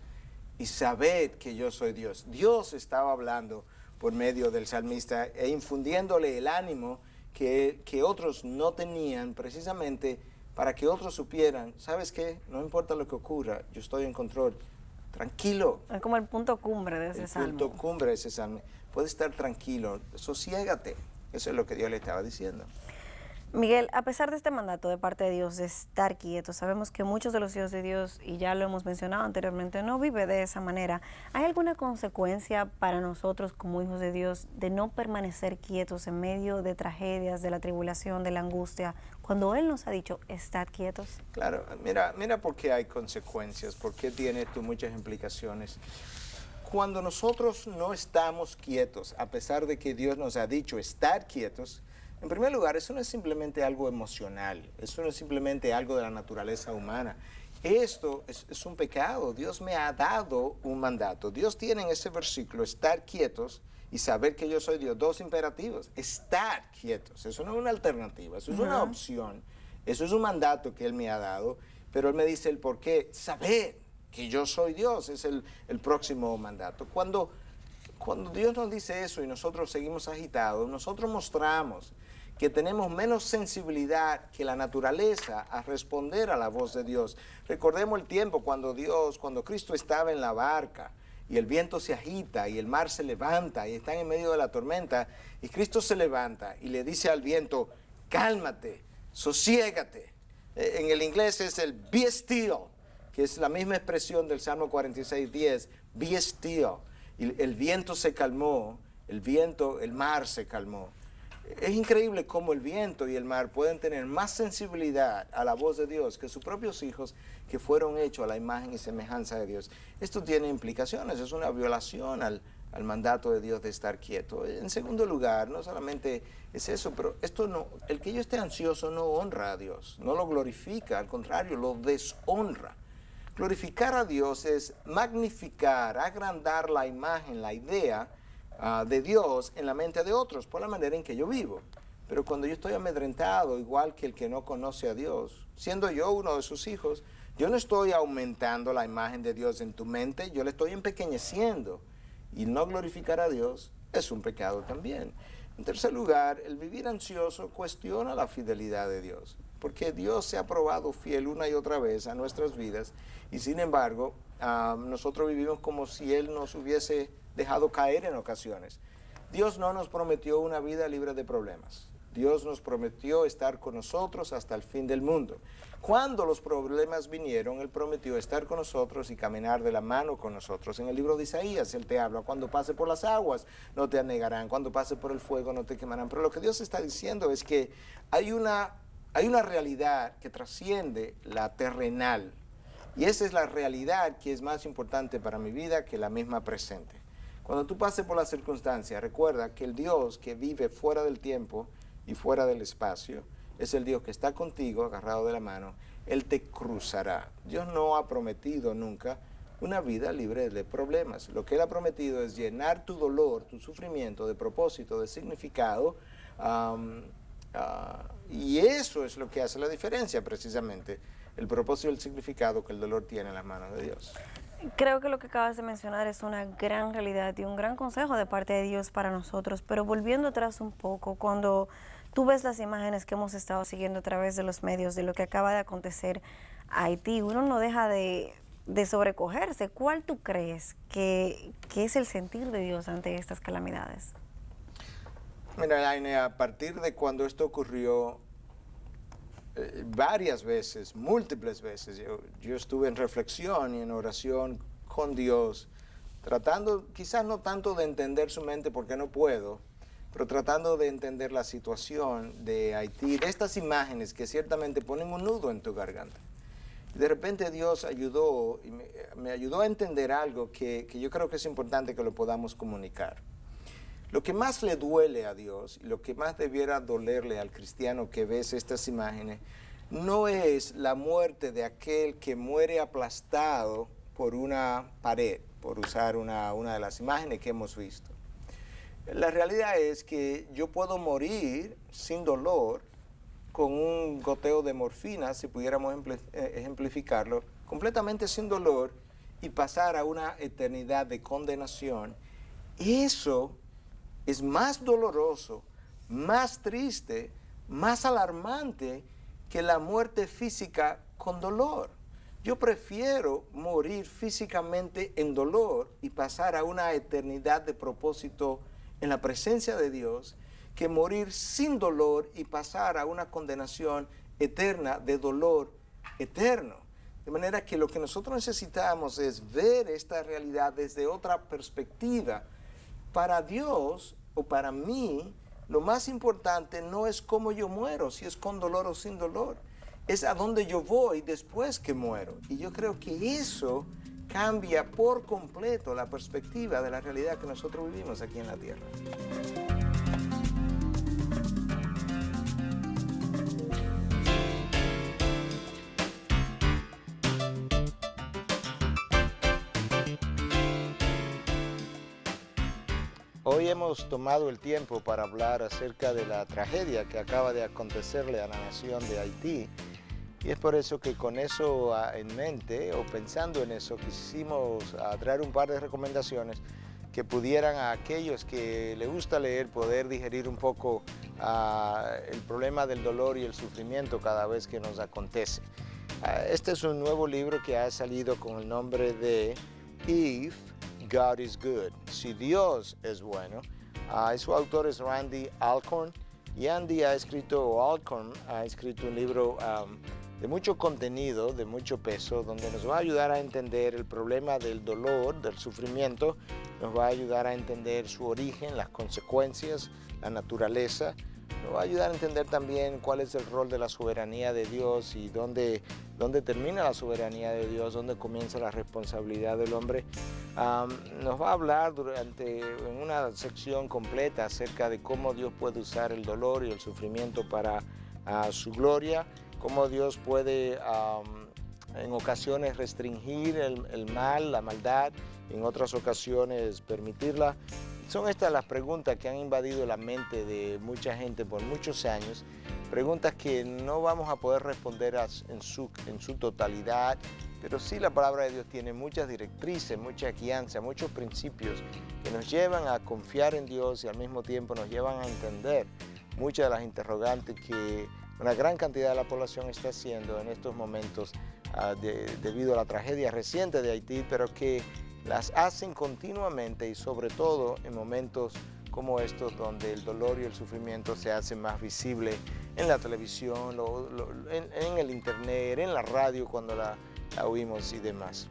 y sabed que yo soy Dios. Dios estaba hablando por medio del salmista e infundiéndole el ánimo que otros no tenían, precisamente para que otros supieran, ¿sabes qué? No importa lo que ocurra, yo estoy en control. Tranquilo. Es como el punto cumbre de ese salmo. El punto cumbre de ese salmo. Puedes estar tranquilo, sosiégate. Eso es lo que Dios le estaba diciendo. Miguel, a pesar de este mandato de parte de Dios de estar quietos, sabemos que muchos de los hijos de Dios, y ya lo hemos mencionado anteriormente, no vive de esa manera. ¿Hay alguna consecuencia para nosotros como hijos de Dios de no permanecer quietos en medio de tragedias, de la tribulación, de la angustia, cuando Él nos ha dicho, estad quietos? Claro, mira por qué hay consecuencias, por qué tiene esto muchas implicaciones. Cuando nosotros no estamos quietos, a pesar de que Dios nos ha dicho estar quietos, en primer lugar, eso no es simplemente algo emocional, eso no es simplemente algo de la naturaleza humana. Esto es un pecado. Dios me ha dado un mandato. Dios tiene en ese versículo, estar quietos y saber que yo soy Dios, dos imperativos. Estar quietos, eso no es una alternativa, eso es una opción, eso es un mandato que Él me ha dado, pero Él me dice el por qué. Saber que yo soy Dios es el próximo mandato. Cuando Dios nos dice eso y nosotros seguimos agitados, nosotros mostramos que tenemos menos sensibilidad que la naturaleza a responder a la voz de Dios. Recordemos el tiempo cuando Cristo estaba en la barca y el viento se agita y el mar se levanta y están en medio de la tormenta y Cristo se levanta y le dice al viento, cálmate, sosiégate. En el inglés es el be still, que es la misma expresión del Salmo 46:10, be still. Y el viento se calmó, el mar se calmó. Es increíble cómo el viento y el mar pueden tener más sensibilidad a la voz de Dios que sus propios hijos que fueron hechos a la imagen y semejanza de Dios. Esto tiene implicaciones, es una violación al mandato de Dios de estar quieto. En segundo lugar, no solamente es eso, pero el que yo esté ansioso no honra a Dios, no lo glorifica, al contrario, lo deshonra. Glorificar a Dios es magnificar, agrandar la imagen, la idea de Dios en la mente de otros por la manera en que yo vivo. Pero cuando yo estoy amedrentado, igual que el que no conoce a Dios, siendo yo uno de sus hijos, yo no estoy aumentando la imagen de Dios en tu mente, yo le estoy empequeñeciendo. Y no glorificar a Dios es un pecado también. En tercer lugar, el vivir ansioso cuestiona la fidelidad de Dios, porque Dios se ha probado fiel una y otra vez a nuestras vidas y sin embargo nosotros vivimos como si Él nos hubiese dejado caer en ocasiones. Dios no nos prometió una vida libre de problemas. Dios nos prometió estar con nosotros hasta el fin del mundo. Cuando los problemas vinieron, Él prometió estar con nosotros y caminar de la mano con nosotros. En el libro de Isaías, Él te habla, cuando pase por las aguas, no te anegarán, cuando pase por el fuego, no te quemarán. Pero lo que Dios está diciendo es que hay una realidad que trasciende la terrenal. Y esa es la realidad que es más importante para mi vida que la misma presente. Cuando tú pases por las circunstancias, recuerda que el Dios que vive fuera del tiempo y fuera del espacio es el Dios que está contigo, agarrado de la mano. Él te cruzará. Dios no ha prometido nunca una vida libre de problemas. Lo que Él ha prometido es llenar tu dolor, tu sufrimiento de propósito, de significado. Y eso es lo que hace la diferencia precisamente. El propósito y el significado que el dolor tiene en las manos de Dios. Creo que lo que acabas de mencionar es una gran realidad y un gran consejo de parte de Dios para nosotros. Pero volviendo atrás un poco, cuando tú ves las imágenes que hemos estado siguiendo a través de los medios de lo que acaba de acontecer a Haití, uno no deja de sobrecogerse. ¿Cuál tú crees que es el sentir de Dios ante estas calamidades? Mira, Laine, a partir de cuando esto ocurrió, varias veces, múltiples veces, yo estuve en reflexión y en oración con Dios, tratando, quizás no tanto de entender su mente porque no puedo, pero tratando de entender la situación de Haití, de estas imágenes que ciertamente ponen un nudo en tu garganta. Y de repente Dios ayudó, y me ayudó a entender algo que yo creo que es importante que lo podamos comunicar. Lo que más le duele a Dios y lo que más debiera dolerle al cristiano que ves estas imágenes no es la muerte de aquel que muere aplastado por una pared, por usar una de las imágenes que hemos visto. La realidad es que yo puedo morir sin dolor con un goteo de morfina, si pudiéramos ejemplificarlo, completamente sin dolor y pasar a una eternidad de condenación. Eso es más doloroso, más triste, más alarmante que la muerte física con dolor. Yo prefiero morir físicamente en dolor y pasar a una eternidad de propósito en la presencia de Dios que morir sin dolor y pasar a una condenación eterna de dolor eterno. De manera que lo que nosotros necesitamos es ver esta realidad desde otra perspectiva. Para Dios o para mí, lo más importante no es cómo yo muero, si es con dolor o sin dolor. Es a dónde yo voy después que muero. Y yo creo que eso cambia por completo la perspectiva de la realidad que nosotros vivimos aquí en la tierra. Hoy hemos tomado el tiempo para hablar acerca de la tragedia que acaba de acontecerle a la nación de Haití. Y es por eso que con eso en mente, o pensando en eso, quisimos traer un par de recomendaciones que pudieran a aquellos que les gusta leer poder digerir un poco el problema del dolor y el sufrimiento cada vez que nos acontece. Este es un nuevo libro que ha salido con el nombre de If God is Good, si Dios es bueno. Su autor es Randy Alcorn, y Andy Alcorn ha escrito un libro de mucho contenido, de mucho peso, donde nos va a ayudar a entender el problema del dolor, del sufrimiento, nos va a ayudar a entender su origen, las consecuencias, la naturaleza, nos va a ayudar a entender también cuál es el rol de la soberanía de Dios y dónde termina la soberanía de Dios, dónde comienza la responsabilidad del hombre. Nos va a hablar en una sección completa acerca de cómo Dios puede usar el dolor y el sufrimiento para su gloria, cómo Dios puede en ocasiones restringir el mal, la maldad, en otras ocasiones permitirla. Son estas las preguntas que han invadido la mente de mucha gente por muchos años, preguntas que no vamos a poder responder en su totalidad, pero sí la palabra de Dios tiene muchas directrices, mucha guianza, muchos principios que nos llevan a confiar en Dios y al mismo tiempo nos llevan a entender muchas de las interrogantes que una gran cantidad de la población está haciendo en estos momentos debido a la tragedia reciente de Haití, pero que las hacen continuamente y sobre todo en momentos como estos donde el dolor y el sufrimiento se hacen más visible en la televisión, en el internet, en la radio cuando la oímos y demás.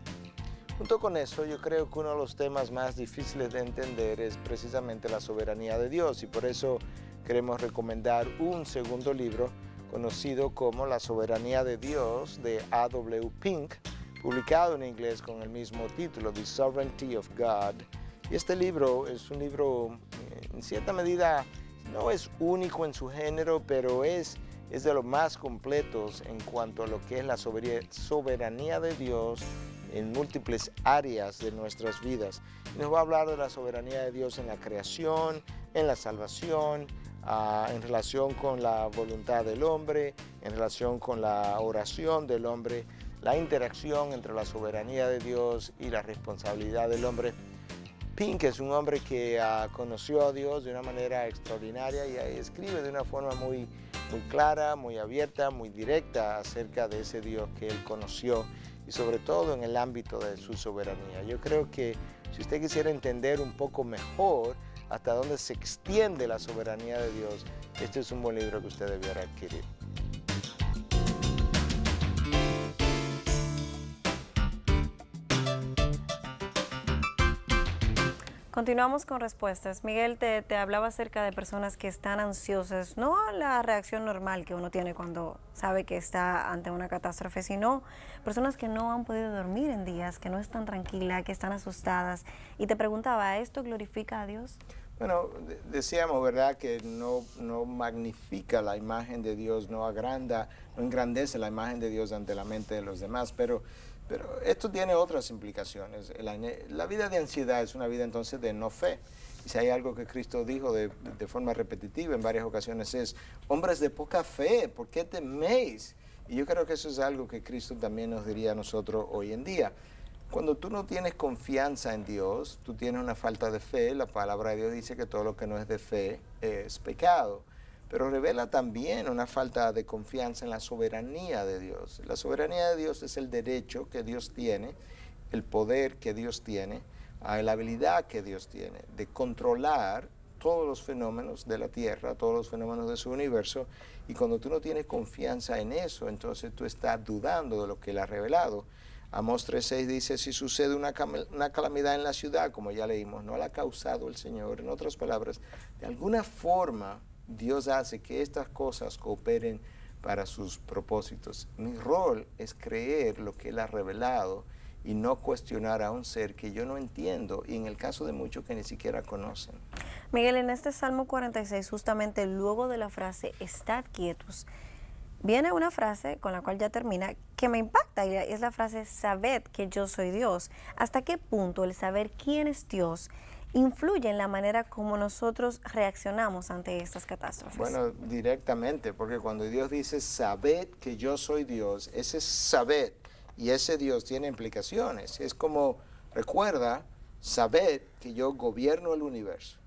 Junto con eso, yo creo que uno de los temas más difíciles de entender es precisamente la soberanía de Dios, y por eso queremos recomendar un segundo libro conocido como La soberanía de Dios, de A.W. Pink, publicado en inglés con el mismo título, The Sovereignty of God. Y este libro es un libro, en cierta medida, no es único en su género, pero es de los más completos en cuanto a lo que es la soberanía de Dios en múltiples áreas de nuestras vidas. Y nos va a hablar de la soberanía de Dios en la creación, en la salvación, en relación con la voluntad del hombre, en relación con la oración del hombre, la interacción entre la soberanía de Dios y la responsabilidad del hombre. Pink es un hombre que conoció a Dios de una manera extraordinaria y escribe de una forma muy clara, muy abierta, muy directa acerca de ese Dios que él conoció y sobre todo en el ámbito de su soberanía. Yo creo que si usted quisiera entender un poco mejor hasta dónde se extiende la soberanía de Dios, este es un buen libro que usted debiera adquirir. Continuamos con respuestas. Miguel, te hablaba acerca de personas que están ansiosas, no la reacción normal que uno tiene cuando sabe que está ante una catástrofe, sino personas que no han podido dormir en días, que no están tranquilas, que están asustadas. Y te preguntaba, ¿esto glorifica a Dios? Bueno, decíamos, ¿verdad?, que no magnifica la imagen de Dios, no engrandece la imagen de Dios ante la mente de los demás, pero esto tiene otras implicaciones. La vida de ansiedad es una vida entonces de no fe. Y si hay algo que Cristo dijo de forma repetitiva en varias ocasiones es, hombres de poca fe, ¿por qué teméis? Y yo creo que eso es algo que Cristo también nos diría a nosotros hoy en día. Cuando tú no tienes confianza en Dios, tú tienes una falta de fe. La palabra de Dios dice que todo lo que no es de fe es pecado. pero revela también una falta de confianza en la soberanía de Dios. La soberanía de Dios es el derecho que Dios tiene, el poder que Dios tiene, la habilidad que Dios tiene de controlar todos los fenómenos de la Tierra, todos los fenómenos de su universo, y cuando tú no tienes confianza en eso, entonces tú estás dudando de lo que Él ha revelado. Amós 3:6 dice, si sucede una calamidad en la ciudad, como ya leímos, no la ha causado el Señor. En otras palabras, de alguna forma Dios hace que estas cosas cooperen para sus propósitos. Mi rol es creer lo que Él ha revelado y no cuestionar a un ser que yo no entiendo, y en el caso de muchos que ni siquiera conocen. Miguel, en este Salmo 46, justamente luego de la frase estad quietos, viene una frase con la cual ya termina que me impacta, y es la frase sabed que yo soy Dios. ¿Hasta qué punto el saber quién es Dios influye en la manera como nosotros reaccionamos ante estas catástrofes? Bueno, directamente, porque cuando Dios dice sabed que yo soy Dios, ese sabed y ese Dios tiene implicaciones. Es como, recuerda, sabed que yo gobierno el universo.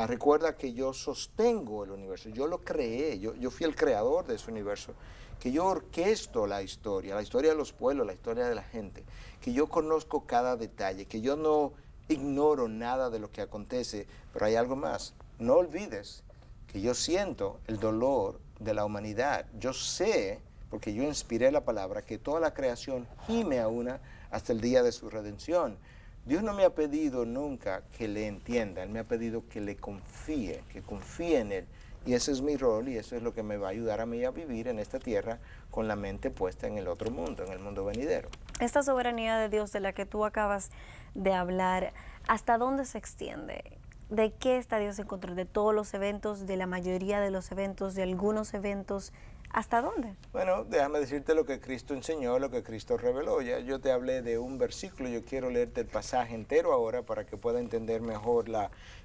Recuerda que yo sostengo el universo, yo lo creé, yo fui el creador de ese universo, que yo orquesto la historia de los pueblos, la historia de la gente, que yo conozco cada detalle, que yo no ignoro nada de lo que acontece, pero hay algo más. No olvides que yo siento el dolor de la humanidad. Yo sé, porque yo inspiré la palabra, que toda la creación gime a una hasta el día de su redención. Dios no me ha pedido nunca que le entienda, Él me ha pedido que le confíe, que confíe en Él. Y ese es mi rol y eso es lo que me va a ayudar a mí a vivir en esta tierra con la mente puesta en el otro mundo, en el mundo venidero. Esta soberanía de Dios de la que tú acabas de hablar, ¿hasta dónde se extiende? ¿De qué está Dios en control? ¿De todos los eventos, de la mayoría de los eventos, de algunos eventos? ¿Hasta dónde? Bueno, déjame decirte lo que Cristo enseñó, lo que Cristo reveló. Ya yo te hablé de un versículo, yo quiero leerte el pasaje entero ahora para que pueda entender mejor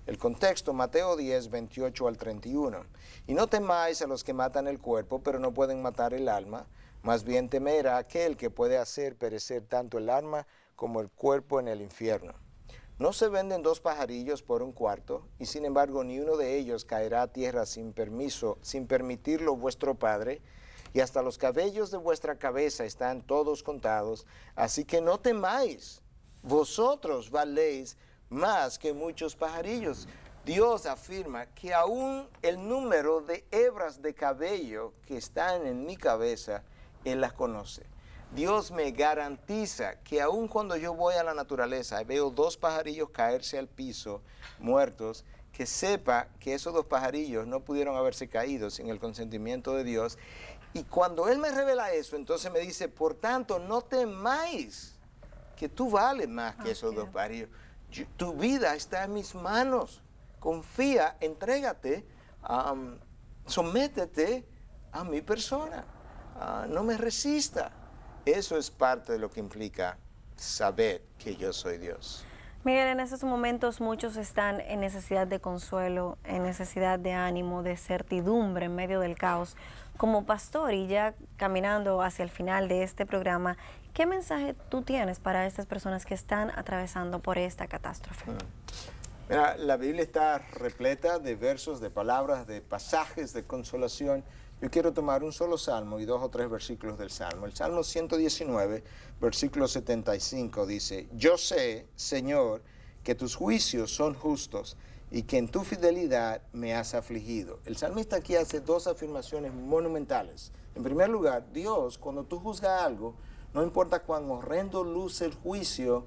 el contexto. Mateo 10, 28 al 31. Y no temáis a los que matan el cuerpo, pero no pueden matar el alma. Más bien temer a aquel que puede hacer perecer tanto el alma como el cuerpo en el infierno. No se venden 2 pajarillos por 1 cuarto, y sin embargo ni uno de ellos caerá a tierra sin permiso, sin permitirlo vuestro Padre, y hasta los cabellos de vuestra cabeza están todos contados, así que no temáis, vosotros valéis más que muchos pajarillos. Dios afirma que aún el número de hebras de cabello que están en mi cabeza, Él las conoce. Dios me garantiza que aun cuando yo voy a la naturaleza y veo 2 pajarillos caerse al piso, muertos, que sepa que esos 2 pajarillos no pudieron haberse caído sin el consentimiento de Dios. Y cuando Él me revela eso, entonces me dice, por tanto, no temáis, que tú vales más que esos 2 pajarillos. Tu vida está en mis manos. Confía, entrégate, sométete a mi persona. No me resista. Eso es parte de lo que implica saber que yo soy Dios. Miguel, en estos momentos muchos están en necesidad de consuelo, en necesidad de ánimo, de certidumbre en medio del caos. Como pastor y ya caminando hacia el final de este programa, ¿qué mensaje tú tienes para estas personas que están atravesando por esta catástrofe? Mira, la Biblia está repleta de versos, de palabras, de pasajes de consolación. Yo quiero tomar un solo salmo y 2 o 3 versículos del salmo. El Salmo 119, versículo 75 dice, yo sé, Señor, que tus juicios son justos y que en tu fidelidad me has afligido. El salmista aquí hace 2 afirmaciones monumentales. En primer lugar, Dios, cuando tú juzgas algo, no importa cuán horrendo luce el juicio,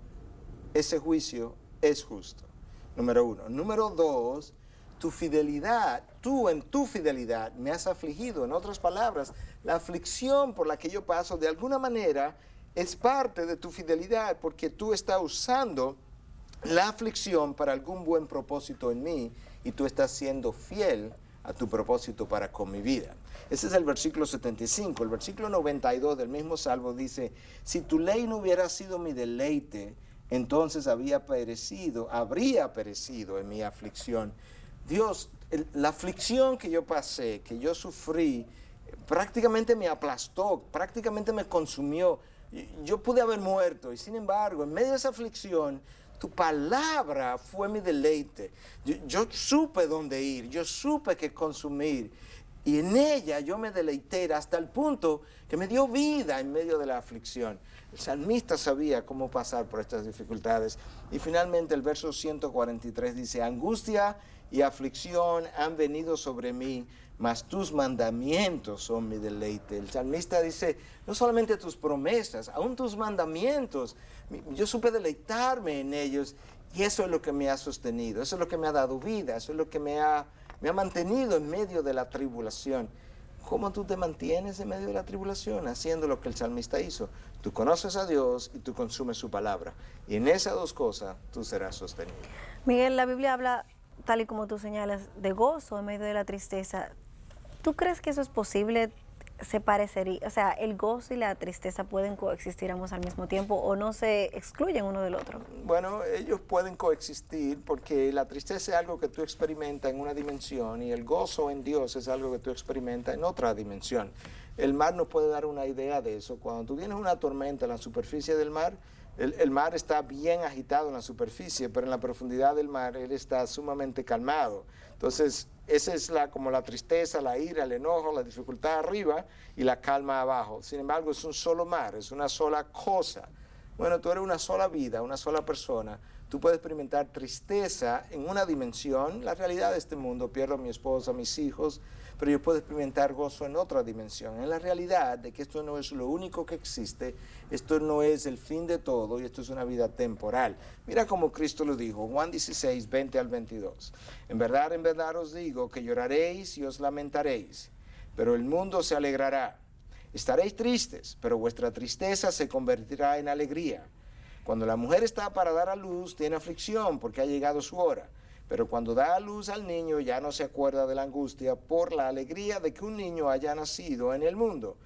ese juicio es justo. Número 1. Número 2, tu fidelidad, tú en tu fidelidad me has afligido. En otras palabras, la aflicción por la que yo paso de alguna manera es parte de tu fidelidad porque tú estás usando la aflicción para algún buen propósito en mí y tú estás siendo fiel a tu propósito para con mi vida. Ese es el versículo 75. El versículo 92 del mismo salmo dice, si tu ley no hubiera sido mi deleite, entonces habría perecido en mi aflicción. Dios, la aflicción que yo pasé, que yo sufrí, prácticamente me aplastó, prácticamente me consumió. Yo pude haber muerto y sin embargo, en medio de esa aflicción, tu palabra fue mi deleite. Yo supe dónde ir, yo supe qué consumir. y en ella yo me deleité hasta el punto que me dio vida en medio de la aflicción. El salmista sabía cómo pasar por estas dificultades. Y finalmente el verso 143 dice, angustia y aflicción han venido sobre mí, mas tus mandamientos son mi deleite. El salmista dice, no solamente tus promesas, aún tus mandamientos. Yo supe deleitarme en ellos y eso es lo que me ha sostenido, eso es lo que me ha dado vida, eso es lo que me ha mantenido en medio de la tribulación. ¿Cómo tú te mantienes en medio de la tribulación? Haciendo lo que el salmista hizo. Tú conoces a Dios y tú consumes su palabra. Y en esas dos cosas tú serás sostenido. Miguel, la Biblia habla, tal y como tú señalas, de gozo en medio de la tristeza. ¿Tú crees que eso es posible? ¿Se parecería? O sea, ¿el gozo y la tristeza pueden coexistir ambos al mismo tiempo o no se excluyen uno del otro? Bueno, ellos pueden coexistir porque la tristeza es algo que tú experimentas en una dimensión y el gozo en Dios es algo que tú experimentas en otra dimensión. El mar nos puede dar una idea de eso. Cuando tú tienes una tormenta en la superficie del mar, el mar está bien agitado en la superficie, pero en la profundidad del mar él está sumamente calmado. Entonces, esa es como la tristeza, la ira, el enojo, la dificultad arriba y la calma abajo. Sin embargo, es un solo mar, es una sola cosa. Bueno, tú eres una sola vida, una sola persona. Tú puedes experimentar tristeza en una dimensión, la realidad de este mundo, pierdo a mi esposa, a mis hijos, pero yo puedo experimentar gozo en otra dimensión, en la realidad de que esto no es lo único que existe, esto no es el fin de todo y esto es una vida temporal. Mira como Cristo lo dijo, Juan 16, 20 al 22. En verdad os digo que lloraréis y os lamentaréis, pero el mundo se alegrará. Estaréis tristes, pero vuestra tristeza se convertirá en alegría. Cuando la mujer está para dar a luz, tiene aflicción porque ha llegado su hora. Pero cuando da a luz al niño, ya no se acuerda de la angustia por la alegría de que un niño haya nacido en el mundo.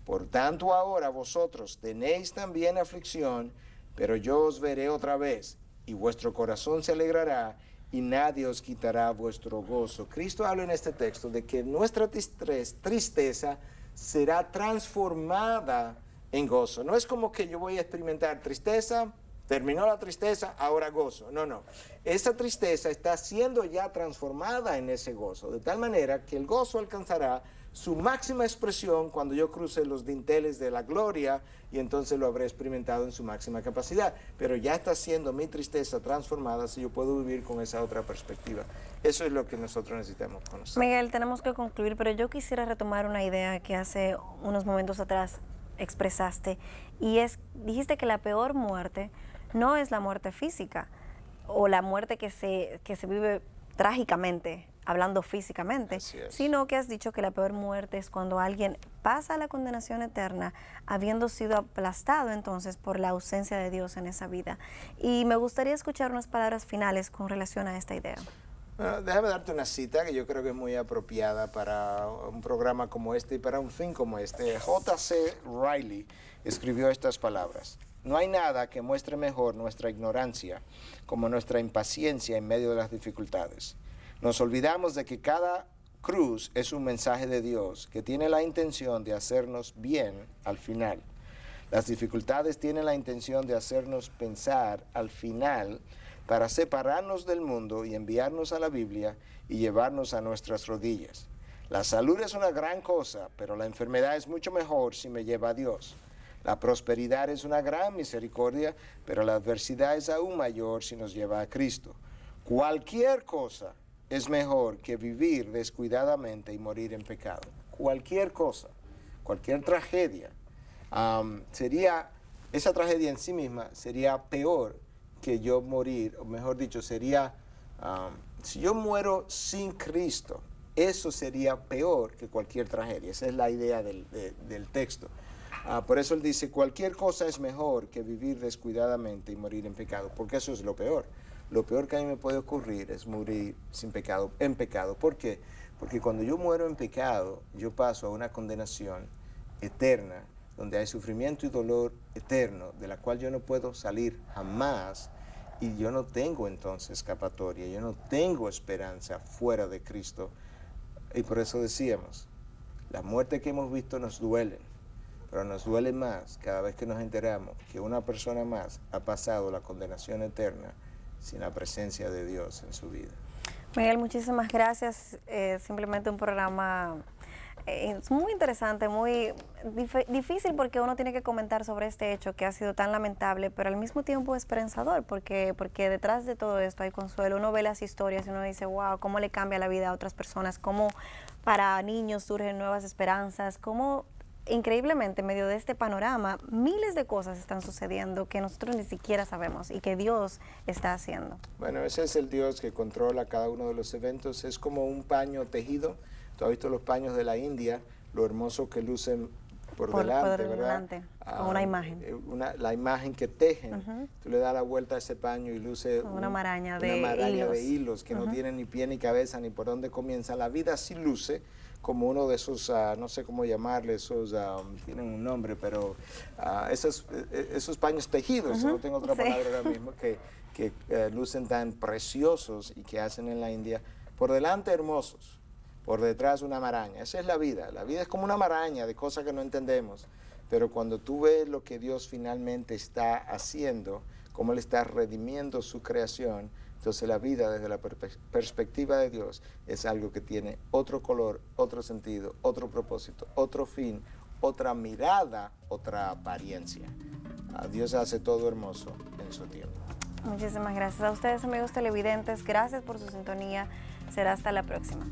Por tanto, ahora vosotros tenéis también aflicción, pero yo os veré otra vez, y vuestro corazón se alegrará, y nadie os quitará vuestro gozo. Cristo habla en este texto de que nuestra tristeza será transformada en gozo. No es como que yo voy a experimentar tristeza, terminó la tristeza, ahora gozo. No, no. Esa tristeza está siendo ya transformada en ese gozo, de tal manera que el gozo alcanzará su máxima expresión cuando yo cruce los dinteles de la gloria y entonces lo habré experimentado en su máxima capacidad. Pero ya está siendo mi tristeza transformada si yo puedo vivir con esa otra perspectiva. Eso es lo que nosotros necesitamos conocer. Miguel, tenemos que concluir, pero yo quisiera retomar una idea que hace unos momentos atrás expresaste, y dijiste que la peor muerte no es la muerte física o la muerte que se vive trágicamente, hablando físicamente, sino que has dicho que la peor muerte es cuando alguien pasa a la condenación eterna habiendo sido aplastado entonces por la ausencia de Dios en esa vida. Y me gustaría escuchar unas palabras finales con relación a esta idea. Bueno, déjame darte una cita que yo creo que es muy apropiada para un programa como este y para un fin como este. J.C. Riley escribió estas palabras. No hay nada que muestre mejor nuestra ignorancia como nuestra impaciencia en medio de las dificultades. Nos olvidamos de que cada cruz es un mensaje de Dios que tiene la intención de hacernos bien al final. Las dificultades tienen la intención de hacernos pensar al final para separarnos del mundo y enviarnos a la Biblia y llevarnos a nuestras rodillas. La salud es una gran cosa, pero la enfermedad es mucho mejor si me lleva a Dios. La prosperidad es una gran misericordia, pero la adversidad es aún mayor si nos lleva a Cristo. Cualquier cosa es mejor que vivir descuidadamente y morir en pecado. Cualquier cosa, cualquier tragedia, esa tragedia en sí misma sería peor que yo morir, o mejor dicho, sería, si yo muero sin Cristo, eso sería peor que cualquier tragedia. Esa es la idea del texto. Por eso él dice, cualquier cosa es mejor que vivir descuidadamente y morir en pecado, porque eso es lo peor. Lo peor que a mí me puede ocurrir es morir en pecado. ¿Por qué? Porque cuando yo muero en pecado, yo paso a una condenación eterna, donde hay sufrimiento y dolor eterno, de la cual yo no puedo salir jamás, y yo no tengo entonces escapatoria, yo no tengo esperanza fuera de Cristo. Y por eso decíamos, las muertes que hemos visto nos duelen, pero nos duele más cada vez que nos enteramos que una persona más ha pasado la condenación eterna sin la presencia de Dios en su vida. Miguel, muchísimas gracias. Simplemente un programa Es muy interesante, muy difícil porque uno tiene que comentar sobre este hecho que ha sido tan lamentable, pero al mismo tiempo esperanzador porque detrás de todo esto hay consuelo. Uno ve las historias y uno dice, wow, cómo le cambia la vida a otras personas, cómo para niños surgen nuevas esperanzas, cómo increíblemente en medio de este panorama miles de cosas están sucediendo que nosotros ni siquiera sabemos y que Dios está haciendo. Bueno, ese es el Dios que controla cada uno de los eventos. Es como un paño tejido. Tú has visto los paños de la India, lo hermoso que lucen por delante, ¿verdad? Con una imagen. La imagen que tejen. Tú le das la vuelta a ese paño y luce una maraña de hilos que no tienen ni pie ni cabeza ni por dónde comienza. La vida sí luce como uno de esos, no sé cómo llamarle, esos, tienen un nombre, pero esos paños tejidos, no tengo otra palabra ahora mismo, que lucen tan preciosos y que hacen en la India, por delante hermosos, por detrás una maraña. Esa es la vida es como una maraña de cosas que no entendemos, pero cuando tú ves lo que Dios finalmente está haciendo, cómo Él está redimiendo su creación, entonces la vida desde la perspectiva de Dios es algo que tiene otro color, otro sentido, otro propósito, otro fin, otra mirada, otra apariencia. Dios hace todo hermoso en su tiempo. Muchísimas gracias a ustedes, amigos televidentes. Gracias por su sintonía. Será hasta la próxima.